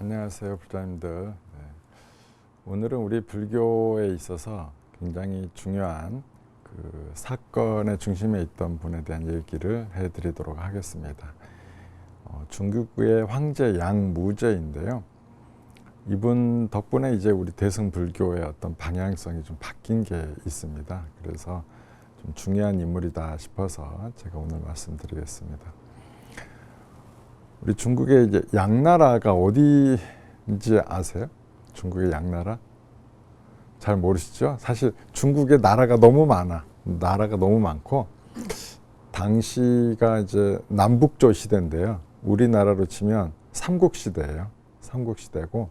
안녕하세요, 불자님들. 네. 오늘은 우리 불교에 있어서 굉장히 중요한 그 사건의 중심에 있던 분에 대한 얘기를 해드리도록 하겠습니다. 중국의 황제 양무제인데요. 이분 덕분에 이제 우리 대승불교의 어떤 방향성이 좀 바뀐 게 있습니다. 그래서 좀 중요한 인물이다 싶어서 제가 오늘 말씀드리겠습니다. 우리 중국의 이제 양나라가 어디인지 아세요? 중국의 양나라? 잘 모르시죠? 사실 중국의 나라가 너무 많고, 당시가 이제 남북조 시대인데요. 우리나라로 치면 삼국시대예요. 삼국시대고,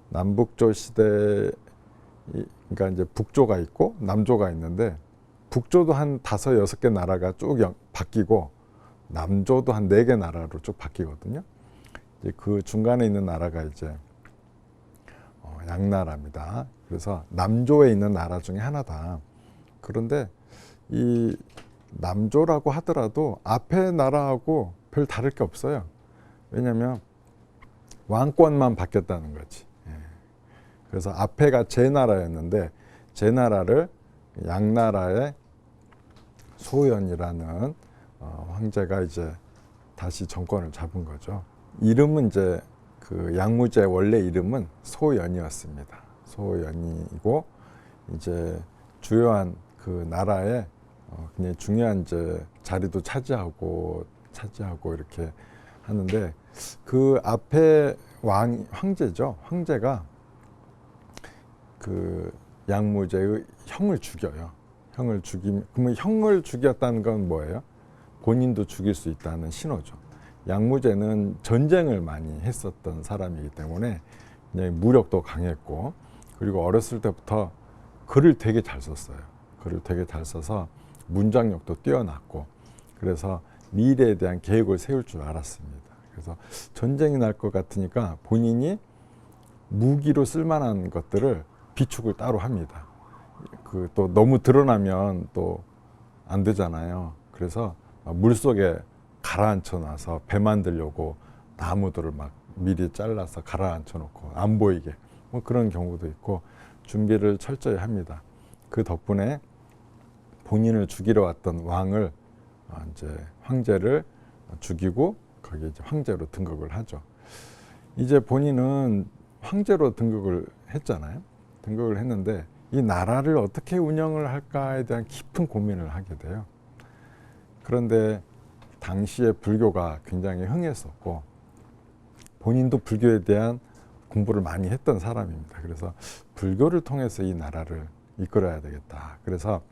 남북조 시대, 그러니까 이제 북조가 있고 남조가 있는데, 북조도 한 5, 6개 나라가 쭉 바뀌고, 남조도 한 4개 나라로 쭉 바뀌거든요. 이제 그 중간에 있는 나라가 이제 양나라입니다. 그래서 남조에 있는 나라 중에 하나다. 그런데 이 남조라고 하더라도 앞에 나라하고 별 다를 게 없어요. 왜냐하면 왕권만 바뀌었다는 거지. 그래서 앞에가 제나라였는데 제나라를 양나라의 소연이라는 황제가 이제 다시 정권을 잡은 거죠. 이름은 이제 그 양무제 원래 이름은 소연이었습니다. 소연이고 이제 주요한 그 나라에 굉장히 중요한 이제 자리도 차지하고 이렇게 하는데 그 앞에 황제죠. 황제가 그 양무제의 형을 죽여요. 그러면 형을 죽였다는 건 뭐예요? 본인도 죽일 수 있다는 신호죠. 양무제는 전쟁을 많이 했었던 사람이기 때문에 굉장히 무력도 강했고, 그리고 어렸을 때부터 글을 되게 잘 썼어요. 글을 되게 잘 써서 문장력도 뛰어났고, 그래서 미래에 대한 계획을 세울 줄 알았습니다. 그래서 전쟁이 날 것 같으니까 본인이 무기로 쓸만한 것들을 비축을 따로 합니다. 그 또 너무 드러나면 또 안 되잖아요. 그래서 물속에 가라앉혀 놔서 배 만들려고 나무들을 막 미리 잘라서 가라앉혀 놓고 안 보이게 뭐 그런 경우도 있고 준비를 철저히 합니다. 그 덕분에 본인을 죽이러 왔던 왕을 이제 황제를 죽이고 거기에 이제 황제로 등극을 하죠. 이제 본인은 황제로 등극을 했잖아요. 등극을 했는데 이 나라를 어떻게 운영을 할까에 대한 깊은 고민을 하게 돼요. 그런데 당시에 불교가 굉장히 흥했었고 본인도 불교에 대한 공부를 많이 했던 사람입니다. 그래서 불교를 통해서 이 나라를 이끌어야 되겠다. 그래서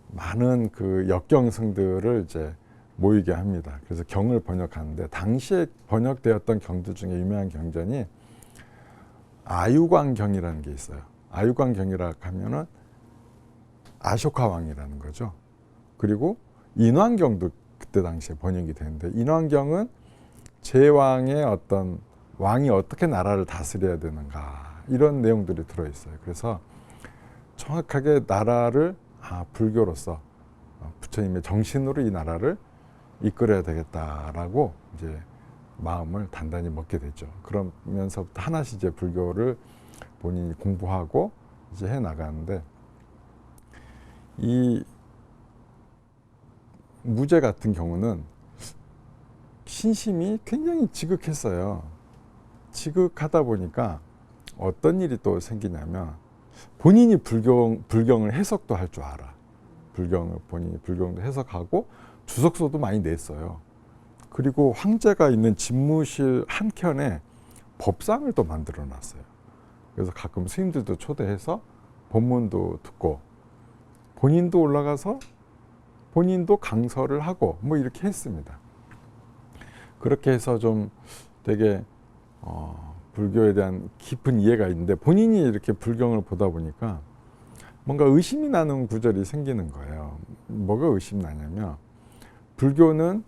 많은 그 역경승들을 이제 모이게 합니다. 그래서 경을 번역하는데 당시에 번역되었던 경들 중에 유명한 경전이 아유광경이라는 게 있어요. 아유광경이라고 하면은 아쇼카 왕이라는 거죠. 그리고 인왕경도 그때 당시에 번역이 되는데 인왕경은 제왕의 어떤 왕이 어떻게 나라를 다스려야 되는가 이런 내용들이 들어있어요. 그래서 정확하게 나라를 불교로서 부처님의 정신으로 이 나라를 이끌어야 되겠다라고 이제 마음을 단단히 먹게 되죠. 그러면서부터 하나씩 이제 불교를 본인이 공부하고 이제 해 나가는데 이 무제 같은 경우는 신심이 굉장히 지극했어요. 지극하다 보니까 어떤 일이 또 생기냐면 본인이 불경을 해석도 할 줄 알아. 본인이 불경도 해석하고 주석서도 많이 냈어요. 그리고 황제가 있는 집무실 한켠에 법상을 또 만들어 놨어요. 그래서 가끔 스님들도 초대해서 법문도 듣고 본인도 올라가서 본인도 강설을 하고 뭐 이렇게 했습니다. 그렇게 해서 좀 되게 불교에 대한 깊은 이해가 있는데 본인이 이렇게 불경을 보다 보니까 뭔가 의심이 나는 구절이 생기는 거예요. 뭐가 의심나냐면 불교는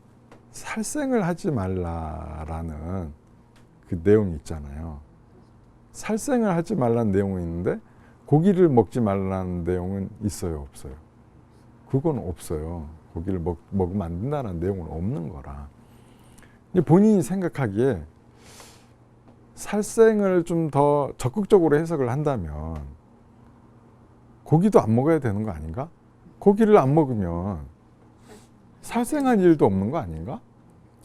살생을 하지 말라라는 그 내용이 있잖아요. 살생을 하지 말라는 내용이 있는데 고기를 먹지 말라는 내용은 있어요, 없어요? 그건 없어요. 고기를 먹으면 안 된다는 내용은 없는 거라. 근데 본인이 생각하기에 살생을 좀 더 적극적으로 해석을 한다면 고기도 안 먹어야 되는 거 아닌가? 고기를 안 먹으면 살생할 일도 없는 거 아닌가?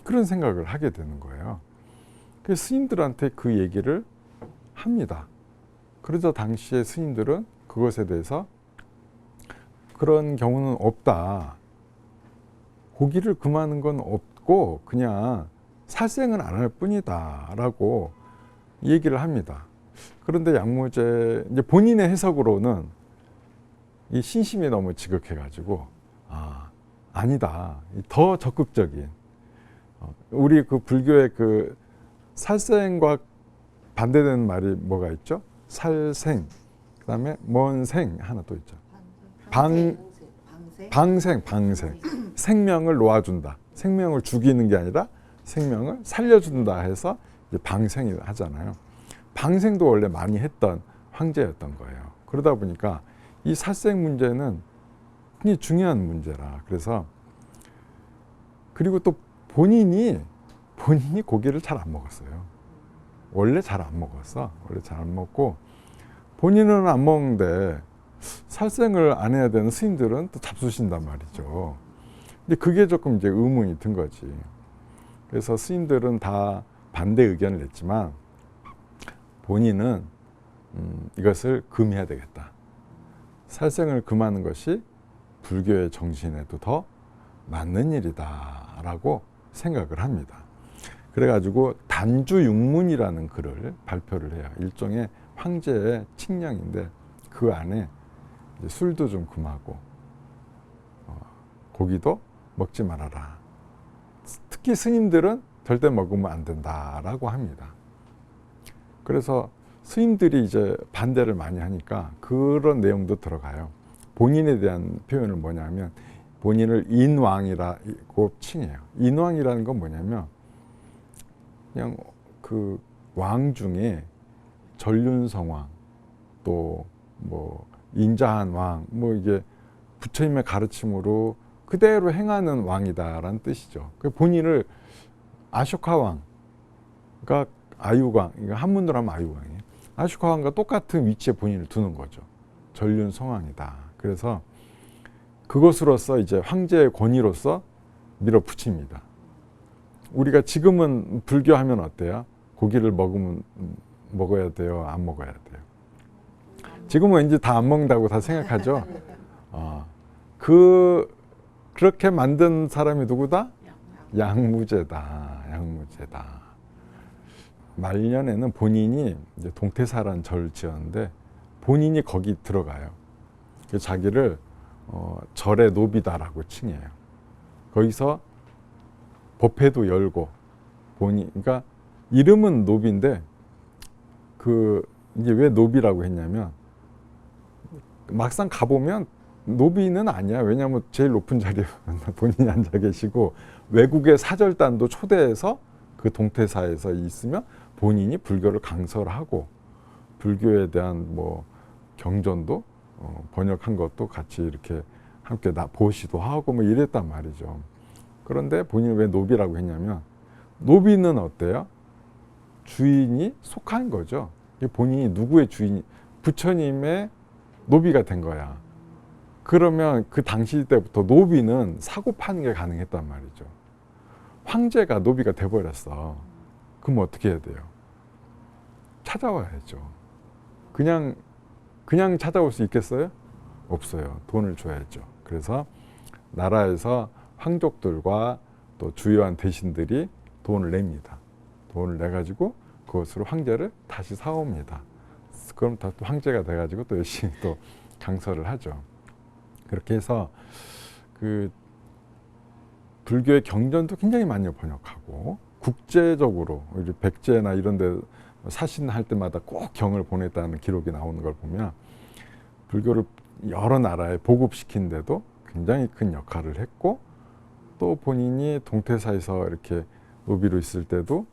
그런 생각을 하게 되는 거예요. 그래서 스님들한테 그 얘기를 합니다. 그러자 당시에 스님들은 그것에 대해서 그런 경우는 없다. 고기를 금하는 건 없고 그냥 살생은 안 할 뿐이다 라고 얘기를 합니다. 그런데 양무제 이제 본인의 해석으로는 이 신심이 너무 지극해가지고 아니다. 더 적극적인 우리 그 불교의 그 살생과 반대되는 말이 뭐가 있죠? 살생, 그다음에 먼생 하나 또 있죠. 방생. 생명을 놓아준다. 생명을 죽이는 게 아니라 생명을 살려준다 해서 이제 방생이 하잖아요. 방생도 원래 많이 했던 황제였던 거예요. 그러다 보니까 이 살생 문제는 굉장히 중요한 문제라. 그래서 그리고 또 본인이 고기를 잘 안 먹었어요. 원래 잘 안 먹었어. 원래 잘 안 먹고 본인은 안 먹는데 살생을 안 해야 되는 스님들은 또 잡수신단 말이죠. 근데 그게 조금 이제 의문이 든 거지. 그래서 스님들은 다 반대 의견을 냈지만 본인은 이것을 금해야 되겠다. 살생을 금하는 것이 불교의 정신에도 더 맞는 일이다라고 생각을 합니다. 그래가지고 단주육문이라는 글을 발표를 해요. 일종의 황제의 칙령인데 그 안에 이제 술도 좀 금하고 고기도 먹지 말아라. 특히 스님들은 절대 먹으면 안 된다라고 합니다. 그래서 스님들이 이제 반대를 많이 하니까 그런 내용도 들어가요. 본인에 대한 표현을 뭐냐면 본인을 인왕이라고 칭해요. 인왕이라는 건 뭐냐면 그냥 그 왕 중에 전륜성왕 또 뭐 인자한 왕 뭐 이게 부처님의 가르침으로 그대로 행하는 왕이다라는 뜻이죠. 본인을 아쇼카 왕, 그러니까 아유광, 한문으로 하면 아유광이에요. 아쇼카 왕과 똑같은 위치에 본인을 두는 거죠. 전륜성왕이다. 그래서 그것으로서 이제 황제의 권위로서 밀어붙입니다. 우리가 지금은 불교하면 어때요? 고기를 먹어야 돼요? 안 먹어야 돼요? 지금은 왠지 다 안 먹는다고 다 생각하죠. 그렇게 만든 사람이 누구다? 양무제다. 말년에는 본인이 이제 동태사라는 절을 지었는데 본인이 거기 들어가요. 자기를 절의 노비다라고 칭해요. 거기서 법회도 열고 그러니까 이름은 노비인데 이게 왜 노비라고 했냐면 막상 가보면 노비는 아니야. 왜냐하면 제일 높은 자리에 본인이 앉아 계시고 외국의 사절단도 초대해서 그 동태사에서 있으면 본인이 불교를 강설을 하고 불교에 대한 뭐 경전도 번역한 것도 같이 이렇게 함께 보시도 하고 뭐 이랬단 말이죠. 그런데 본인이 왜 노비라고 했냐면 노비는 어때요? 주인이 속한 거죠. 본인이 누구의 주인이 부처님의 노비가 된 거야. 그러면 그 당시 때부터 노비는 사고 파는 게 가능했단 말이죠. 황제가 노비가 돼버렸어. 그럼 어떻게 해야 돼요? 찾아와야죠. 그냥 찾아올 수 있겠어요? 없어요. 돈을 줘야죠. 그래서 나라에서 황족들과 또 주요한 대신들이 돈을 냅니다. 돈을 내가지고 그것으로 황제를 다시 사옵니다. 그럼 또 황제가 돼가지고 또 열심히 또 강설을 하죠. 그렇게 해서 그 불교의 경전도 굉장히 많이 번역하고 국제적으로 우리 백제나 이런 데 사신할 때마다 꼭 경을 보냈다는 기록이 나오는 걸 보면 불교를 여러 나라에 보급시킨 데도 굉장히 큰 역할을 했고 또 본인이 동태사에서 이렇게 노비로 있을 때도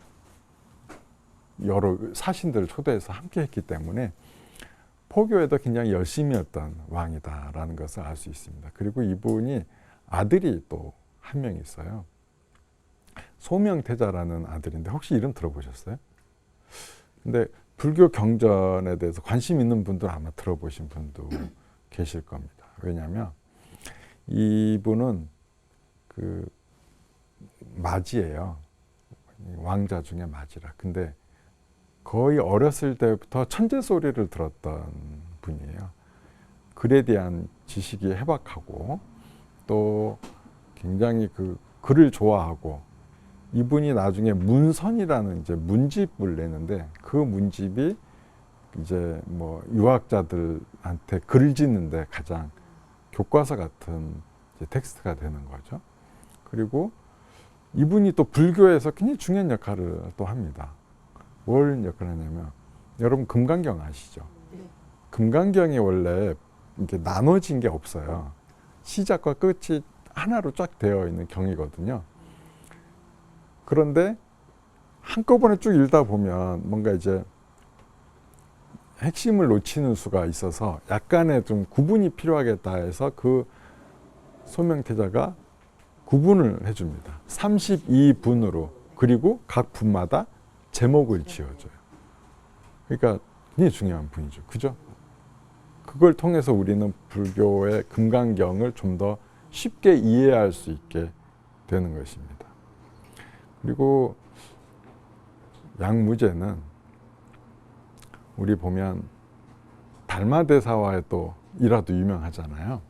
여러 사신들을 초대해서 함께 했기 때문에 포교에도 굉장히 열심히 했던 왕이다라는 것을 알 수 있습니다. 그리고 이분이 아들이 또 한 명 있어요. 소명태자라는 아들인데 혹시 이름 들어보셨어요? 근데 불교 경전에 대해서 관심 있는 분들 아마 들어보신 분도 계실 겁니다. 왜냐하면 이분은 그 마지예요. 왕자 중에 마지라. 근데 거의 어렸을 때부터 천재 소리를 들었던 분이에요. 글에 대한 지식이 해박하고 또 굉장히 그 글을 좋아하고, 이분이 나중에 문선이라는 이제 문집을 내는데 그 문집이 이제 뭐 유학자들한테 글 짓는데 가장 교과서 같은 이제 텍스트가 되는 거죠. 그리고 이분이 또 불교에서 굉장히 중요한 역할을 또 합니다. 뭘 역할을 하냐면, 여러분 금강경 아시죠? 금강경이 원래 이렇게 나눠진 게 없어요. 시작과 끝이 하나로 쫙 되어 있는 경이거든요. 그런데 한꺼번에 쭉 읽다 보면 뭔가 이제 핵심을 놓치는 수가 있어서 약간의 좀 구분이 필요하겠다 해서 그 소명태자가 구분을 해줍니다. 32분으로. 그리고 각 분마다 제목을 지어줘요. 그러니까 굉장히 중요한 분이죠. 그죠? 그걸 통해서 우리는 불교의 금강경을 좀 더 쉽게 이해할 수 있게 되는 것입니다. 그리고 양무제는 우리 보면 달마대사와의 또 일화도 유명하잖아요.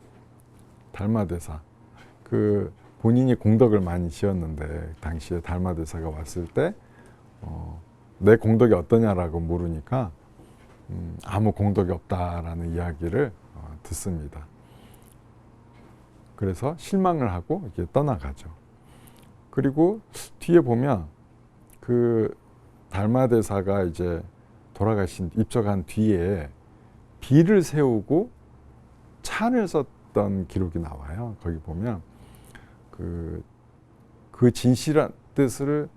달마대사. 그 본인이 공덕을 많이 지었는데 당시에 달마대사가 왔을 때 내 공덕이 어떠냐라고 물으니까 아무 공덕이 없다라는 이야기를 듣습니다. 그래서 실망을 하고 이렇게 떠나가죠. 그리고 뒤에 보면 그 달마대사가 이제 돌아가신 입적한 뒤에 비를 세우고 찬을 썼던 기록이 나와요. 거기 보면 그 진실한 뜻을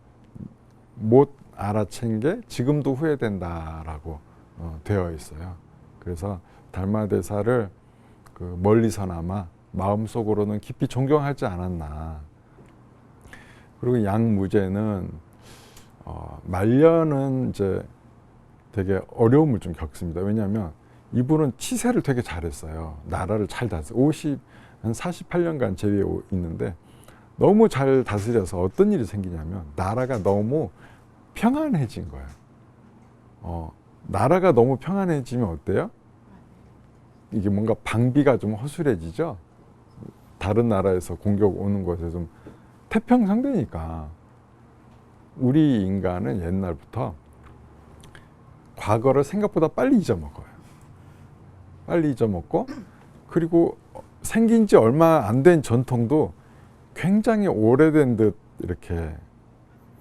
못 알아챈 게 지금도 후회된다라고 되어 있어요. 그래서 달마대사를 그 멀리서나마 마음속으로는 깊이 존경하지 않았나. 그리고 양무제는 말년은 이제 되게 어려움을 좀 겪습니다. 왜냐하면 이분은 치세를 되게 잘했어요. 나라를 잘 다스려. 한 48년간 제위에 있는데 너무 잘 다스려서 어떤 일이 생기냐면 나라가 너무 평안해진 거예요. 나라가 너무 평안해지면 어때요? 이게 뭔가 방비가 좀 허술해지죠. 다른 나라에서 공격 오는 곳에 좀 태평성대니까. 우리 인간은 옛날부터 과거를 생각보다 빨리 잊어먹어요. 빨리 잊어먹고, 그리고 생긴 지 얼마 안 된 전통도 굉장히 오래된 듯 이렇게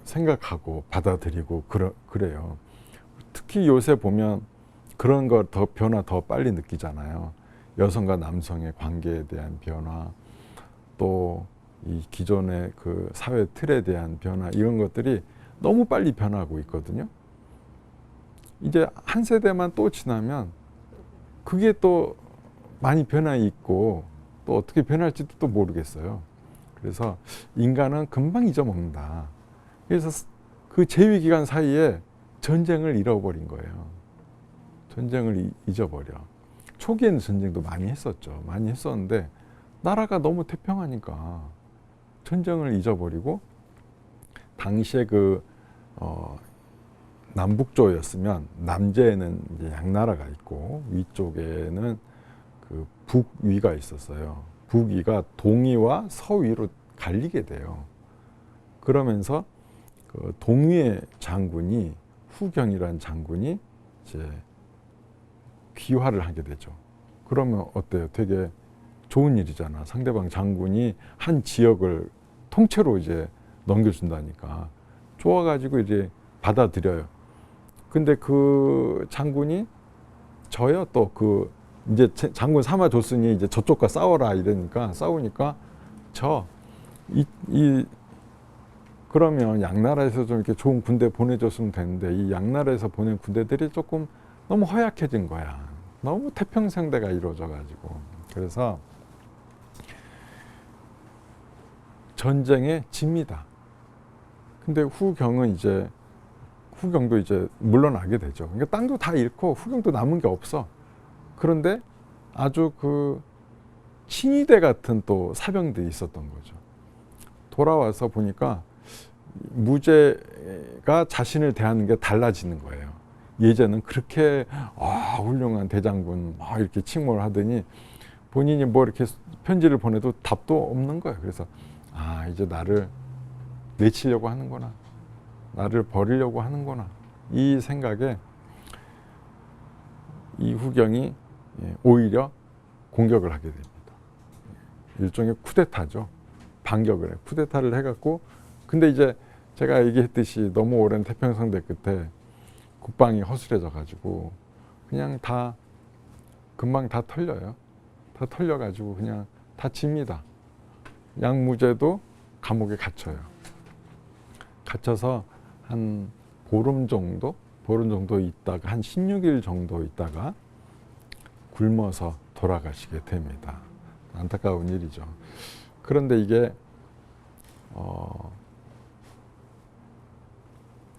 생각하고 받아들이고 그래요. 특히 요새 보면 그런 거 더 변화 더 빨리 느끼잖아요. 여성과 남성의 관계에 대한 변화, 또 이 기존의 그 사회 틀에 대한 변화, 이런 것들이 너무 빨리 변하고 있거든요. 이제 한 세대만 또 지나면 그게 또 많이 변화 있고 또 어떻게 변할지도 또 모르겠어요. 그래서 인간은 금방 잊어먹는다. 그래서 그 제위 기간 사이에 전쟁을 잃어버린 거예요. 전쟁을 잊어버려. 초기에는 전쟁도 많이 했었죠. 많이 했었는데 나라가 너무 태평하니까 전쟁을 잊어버리고, 당시에 그 남북조였으면 남제에는 이제 양나라가 있고 위쪽에는 그 북위가 있었어요. 북위가 동위와 서위로 갈리게 돼요. 그러면서 그 동위의 장군이, 후경이라는 장군이 이제 귀화를 하게 되죠. 그러면 어때요? 되게 좋은 일이잖아. 상대방 장군이 한 지역을 통째로 이제 넘겨준다니까. 좋아가지고 이제 받아들여요. 근데 그 장군이 져요. 또 그 이제 장군 삼아줬으니 이제 저쪽과 싸워라 이러니까 싸우니까 그러면 양나라에서 좀 이렇게 좋은 군대 보내줬으면 되는데 이 양나라에서 보낸 군대들이 조금 너무 허약해진 거야. 너무 태평성대가 이루어져가지고. 그래서 전쟁에 집니다. 근데 후경은 이제 후경도 이제 물러나게 되죠. 그러니까 땅도 다 잃고 후경도 남은 게 없어. 그런데 아주 그 친위대 같은 또 사병들이 있었던 거죠. 돌아와서 보니까 무제가 자신을 대하는 게 달라지는 거예요. 예전은 그렇게 훌륭한 대장군 이렇게 칭호를 하더니 본인이 뭐 이렇게 편지를 보내도 답도 없는 거예요. 그래서 이제 나를 내치려고 하는구나, 나를 버리려고 하는구나, 이 생각에 이 후경이 오히려 공격을 하게 됩니다. 일종의 쿠데타죠. 반격을 해. 쿠데타를 해갖고, 근데 이제 제가 얘기했듯이 너무 오랜 태평성대 끝에 국방이 허술해져 가지고 그냥 다 금방 다 털려요. 다 털려가지고 그냥 다 집니다. 양무제도 감옥에 갇혀요. 갇혀서 한 보름 정도 있다가 한 16일 정도 있다가 굶어서 돌아가시게 됩니다. 안타까운 일이죠. 그런데 이게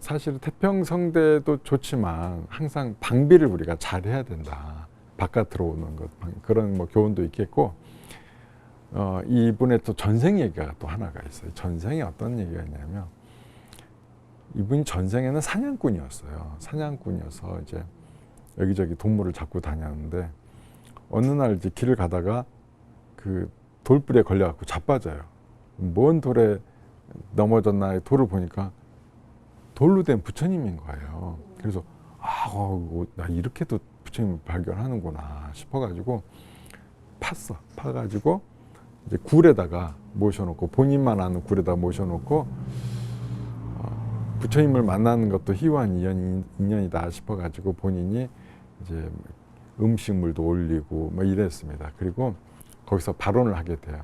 사실 태평성대도 좋지만 항상 방비를 우리가 잘 해야 된다. 바깥으로 오는 것, 그런 뭐 교훈도 있겠고, 이분의 또 전생 얘기가 또 하나가 있어요. 전생에 어떤 얘기가 있냐면, 이분이 전생에는 사냥꾼이었어요. 사냥꾼이어서 이제 여기저기 동물을 잡고 다녔는데, 어느 날 이제 길을 가다가 그 돌불에 걸려갖고 자빠져요. 먼 돌에 넘어졌나 돌을 보니까 돌로 된 부처님인 거예요. 그래서 나 이렇게도 부처님 발견하는구나 싶어가지고 파가지고 이제 굴에다가 모셔놓고, 본인만 아는 굴에다 모셔놓고 부처님을 만나는 것도 희화한 인연이다 싶어가지고 본인이 이제 음식물도 올리고 뭐 이랬습니다. 그리고 거기서 발언을 하게 돼요.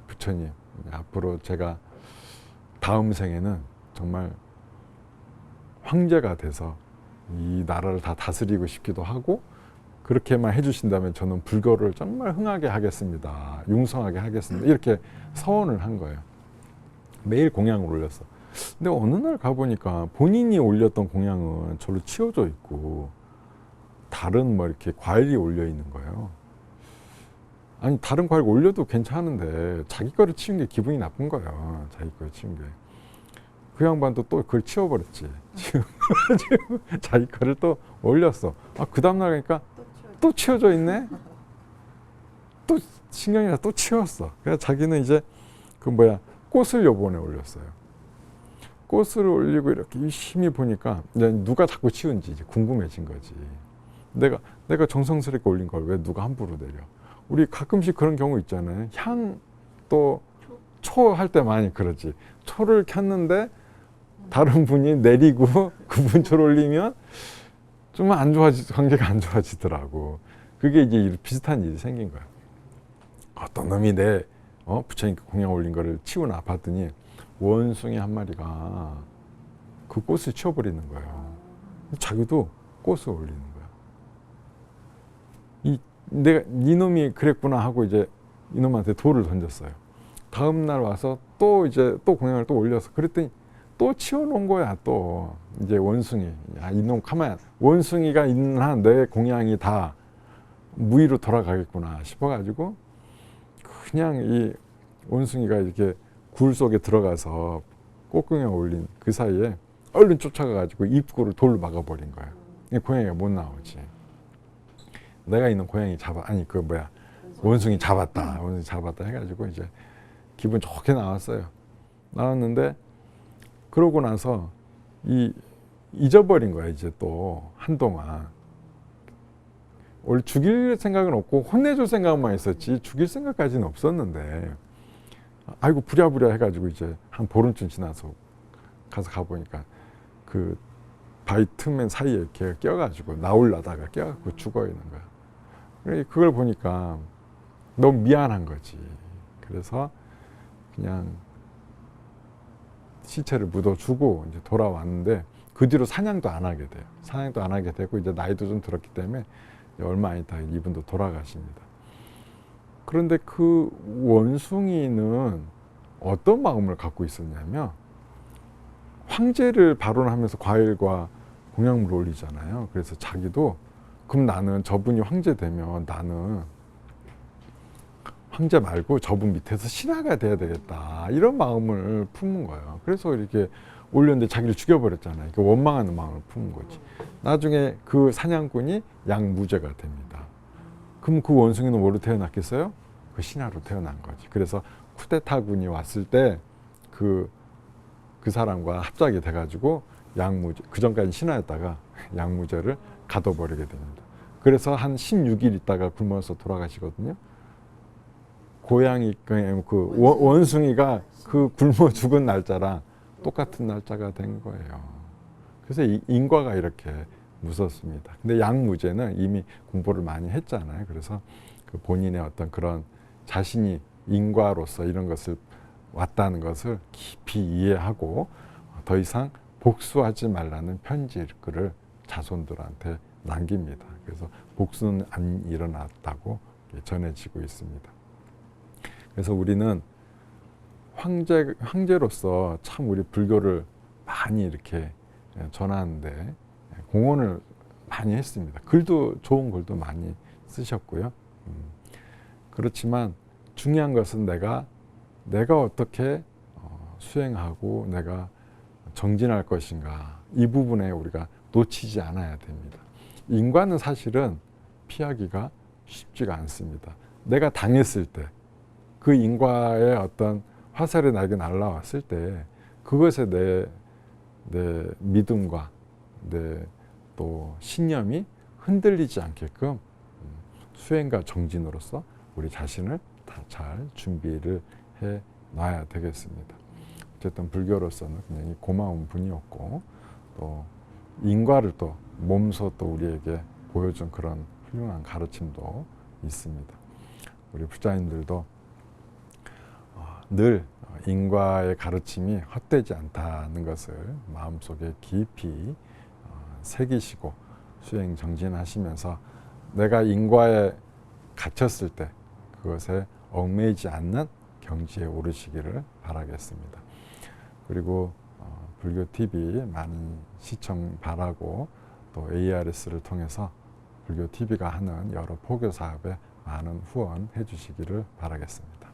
부처님, 앞으로 제가 다음 생에는 정말 황제가 돼서 이 나라를 다 다스리고 싶기도 하고, 그렇게만 해주신다면 저는 불교를 정말 흥하게 하겠습니다. 융성하게 하겠습니다. 이렇게 서원을 한 거예요. 매일 공양을 올렸어. 근데 어느 날 가보니까 본인이 올렸던 공양은 저로 치워져 있고 다른 뭐 이렇게 과일이 올려 있는 거예요. 아니, 다른 과일 올려도 괜찮은데 자기 거를 치운 게 기분이 나쁜 거예요. 자기 거를 치운 게. 그 양반도 또 그걸 치워버렸지. 자기 거를 또 올렸어. 그 다음날 가니까 또 치워져 있네? 또 신경이 나서 또 치웠어. 그래서 자기는 이제 꽃을 요번에 올렸어요. 꽃을 올리고 이렇게 열심히 보니까 이제 누가 자꾸 치운지 이제 궁금해진 거지. 내가 정성스럽게 올린 걸 왜 누가 함부로 내려. 우리 가끔씩 그런 경우 있잖아요. 향 또 초 할 때 많이 그러지. 초를 켰는데 다른 분이 내리고 그분 초를 올리면 좀 관계가 안 좋아지더라고. 그게 이제 비슷한 일이 생긴 거야. 어떤 놈이 내 부처님 공양 올린 거를 치우나 봤더니 원숭이 한 마리가 그 꽃을 치워버리는 거예요. 자기도 꽃을 올리는 거야. 내가 이놈이 그랬구나 하고 이제 이놈한테 돌을 던졌어요. 다음 날 와서 또 공양을 또 올려서 그랬더니 또 치워놓은 거야. 또 이제 원숭이, 이놈 가만, 원숭이가 있는 한 내 공양이 다 무의로 돌아가겠구나 싶어가지고 그냥 이 원숭이가 이렇게 굴 속에 들어가서 꽃공양 올린 그 사이에 얼른 쫓아가가지고 입구를 돌로 막아버린 거야. 고양이가 못 나오지. 내가 있는 고양이 원숭이 잡았다. 원숭이 잡았다 해가지고 이제 기분 좋게 나왔어요. 나왔는데 그러고 나서 잊어버린 거야. 이제 또 한동안. 원래 죽일 생각은 없고 혼내줄 생각만 있었지 죽일 생각까지는 없었는데, 아이고 부랴부랴 해가지고 이제 한 보름쯤 지나서 가보니까 그 바위 틈맨 사이에 걔가 껴가지고 나오려다가 껴갖고 죽어 있는 거야. 그걸 보니까 너무 미안한 거지. 그래서 그냥 시체를 묻어주고 이제 돌아왔는데 그 뒤로 사냥도 안 하게 돼요. 사냥도 안 하게 되고 이제 나이도 좀 들었기 때문에 얼마 안 있다 이분도 돌아가십니다. 그런데 그 원숭이는 어떤 마음을 갖고 있었냐면 황제를 발언하면서 과일과 공약물을 올리잖아요. 그래서 자기도 그럼 나는 저분이 황제 되면 나는 황제 말고 저분 밑에서 신하가 돼야 되겠다. 이런 마음을 품은 거예요. 그래서 이렇게 올렸는데 자기를 죽여버렸잖아요. 그 원망하는 마음을 품은 거지. 나중에 그 사냥꾼이 양무제가 됩니다. 그럼 그 원숭이는 뭐로 태어났겠어요? 그 신하로 태어난 거지. 그래서 쿠데타군이 왔을 때 그 사람과 합작이 돼가지고 양무제, 그 전까지 신하였다가 양무제를 가둬버리게 됩니다. 그래서 한 16일 있다가 굶어서 돌아가시거든요. 고양이, 그 원숭이가 그 굶어 죽은 날짜랑 똑같은 날짜가 된 거예요. 그래서 인과가 이렇게 무섭습니다. 근데 양무제는 이미 공부를 많이 했잖아요. 그래서 그 본인의 어떤 그런 자신이 인과로서 이런 것을 왔다는 것을 깊이 이해하고 더 이상 복수하지 말라는 편지글을 자손들한테 남깁니다. 그래서 복수는 안 일어났다고 전해지고 있습니다. 그래서 우리는 황제로서 참 우리 불교를 많이 이렇게 전하는데 공헌을 많이 했습니다. 글도 좋은 글도 많이 쓰셨고요. 그렇지만 중요한 것은 내가 어떻게 수행하고 내가 정진할 것인가, 이 부분에 우리가 놓치지 않아야 됩니다. 인과는 사실은 피하기가 쉽지가 않습니다. 내가 당했을 때, 그 인과의 어떤 화살이 나에게 날라왔을 때 그것에 내 믿음과 내 또 신념이 흔들리지 않게끔 수행과 정진으로서 우리 자신을 다 잘 준비를 해 놔야 되겠습니다. 어쨌든 불교로서는 굉장히 고마운 분이었고 또 인과를 또 몸소 또 우리에게 보여준 그런 훌륭한 가르침도 있습니다. 우리 부자님들도 늘 인과의 가르침이 헛되지 않다는 것을 마음속에 깊이 새기시고 수행 정진하시면서 내가 인과에 갇혔을 때 그것에 얽매이지 않는 경지에 오르시기를 바라겠습니다. 그리고 불교 TV 많은 시청 바라고 또 ARS를 통해서 불교 TV가 하는 여러 포교 사업에 많은 후원해 주시기를 바라겠습니다.